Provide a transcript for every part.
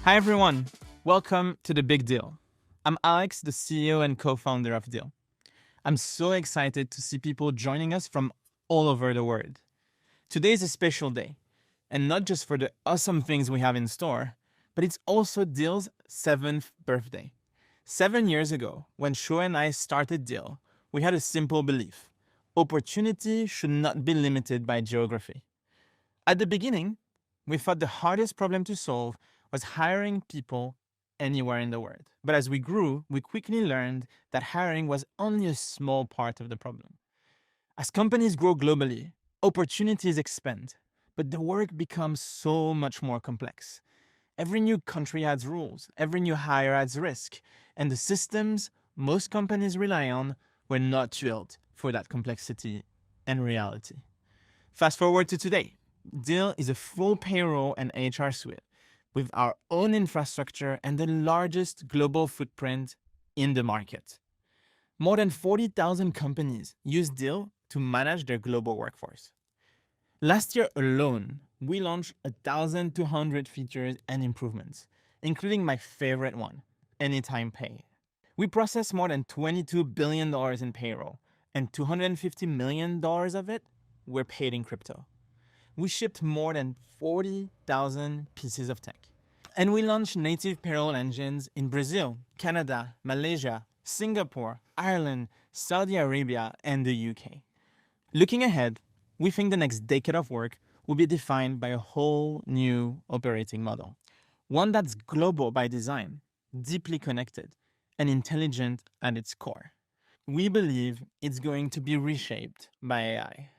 Hi everyone, welcome to The Big Deal. I'm Alex, the CEO and co-founder of Deel. I'm so excited to see people joining us from all over the world. Today is a special day, and not just for the awesome things we have in store, but it's also Deel's 7th birthday. 7 years ago, when Sho and I started Deel, we had a simple belief: opportunity should not be limited by geography. At the beginning, we thought the hardest problem to solve was hiring people anywhere in the world. But as we grew, we quickly learned that hiring was only a small part of the problem. As companies grow globally, opportunities expand, but the work becomes so much more complex. Every new country adds rules, every new hire adds risk, and the systems most companies rely on were not built for that complexity and reality. Fast forward to today. Deel is a full payroll and HR suite with our own infrastructure and the largest global footprint in the market. More than 40,000 companies use Deel to manage their global workforce. Last year alone, we launched 1,200 features and improvements, including my favorite one, Anytime Pay. We processed more than $22 billion in payroll, and $250 million of it were paid in crypto. We shipped more than 40,000 pieces of tech. And we launched native payroll engines in Brazil, Canada, Malaysia, Singapore, Ireland, Saudi Arabia, and the UK. Looking ahead, we think the next decade of work will be defined by a whole new operating model. One that's global by design, deeply connected, and intelligent at its core. We believe it's going to be reshaped by AI.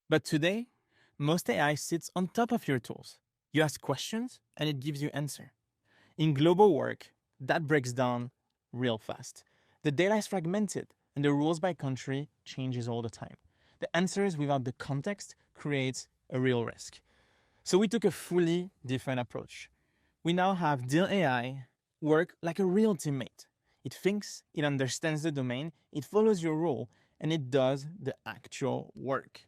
But today, most AI sits on top of your tools. You ask questions and it gives you answer. In global work, that breaks down real fast. The data is fragmented and the rules by country changes all the time. The answers without the context creates a real risk. So we took a fully different approach. We now have Deel AI work like a real teammate. It thinks, it understands the domain, it follows your rule, and it does the actual work.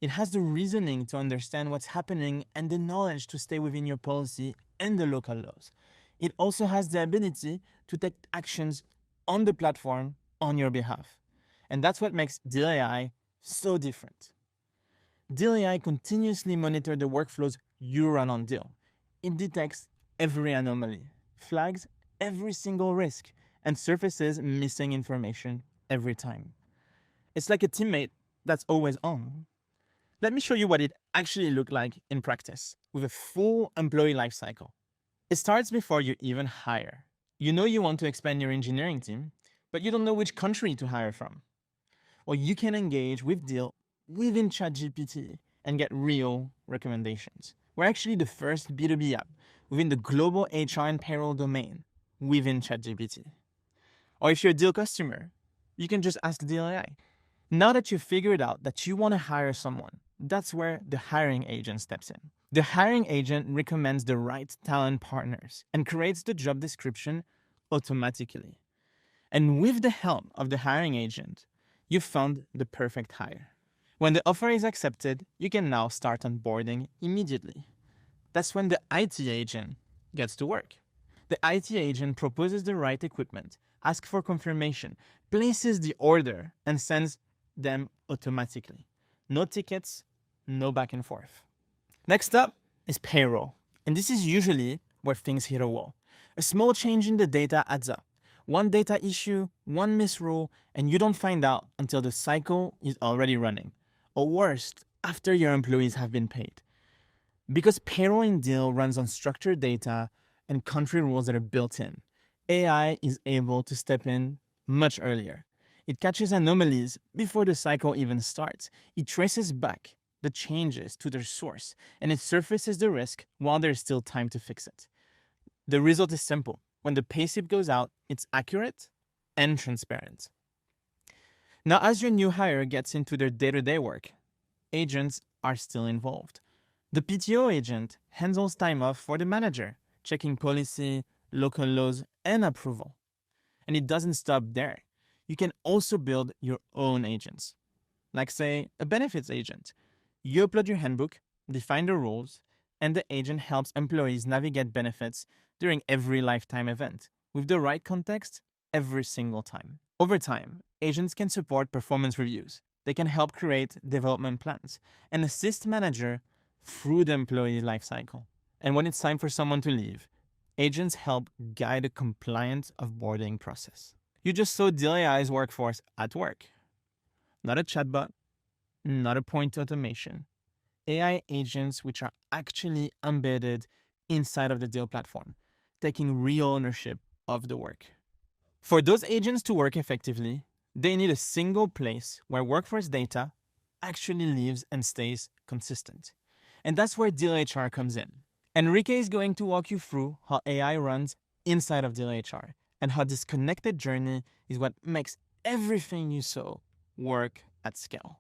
It has the reasoning to understand what's happening and the knowledge to stay within your policy and the local laws. It also has the ability to take actions on the platform on your behalf. And that's what makes Deel AI so different. Deel AI continuously monitors the workflows you run on Deel. It detects every anomaly, flags every single risk, and surfaces missing information every time. It's like a teammate that's always on. Let me show you what it actually looks like in practice with a full employee lifecycle. It starts before you even hire. You know you want to expand your engineering team, but you don't know which country to hire from. Well, you can engage with Deel within ChatGPT and get real recommendations. We're actually the first B2B app within the global HR and payroll domain within ChatGPT. Or if you're a Deel customer, you can just ask Deel AI. Now that you've figured out that you want to hire someone, that's where the hiring agent steps in. The hiring agent recommends the right talent partners and creates the job description automatically. And with the help of the hiring agent, you've found the perfect hire. When the offer is accepted, you can now start onboarding immediately. That's when the IT agent gets to work. The IT agent proposes the right equipment, asks for confirmation, places the order, and sends them automatically. No tickets, no back and forth. Next up is payroll. And this is usually where things hit a wall. A small change in the data adds up. One data issue, one misrule, and you don't find out until the cycle is already running. Or worse, after your employees have been paid. Because payroll in Deel runs on structured data and country rules that are built in, AI is able to step in much earlier. It catches anomalies before the cycle even starts. It traces back the changes to their source, and it surfaces the risk while there's still time to fix it. The result is simple. When the payslip goes out, it's accurate and transparent. Now, as your new hire gets into their day-to-day work, agents are still involved. The PTO agent handles time off for the manager, checking policy, local laws, and approval. And it doesn't stop there. You can also build your own agents. Like, say, a benefits agent. You upload your handbook, define the rules, And the agent helps employees navigate benefits during every lifetime event with the right context every single time. Over time, agents can support performance reviews. They can help create development plans and assist manager through the employee lifecycle. And when it's time for someone to leave, agents help guide a compliant onboarding process. You just saw Deel AI's workforce at work. Not a chatbot, not a point automation. AI agents which are actually embedded inside of the Deel platform, taking real ownership of the work. For those agents to work effectively, they need a single place where workforce data actually lives and stays consistent. And that's where Deel HR comes in. Enrique is going to walk you through how AI runs inside of Deel HR and how this connected journey is what makes everything you saw work at scale.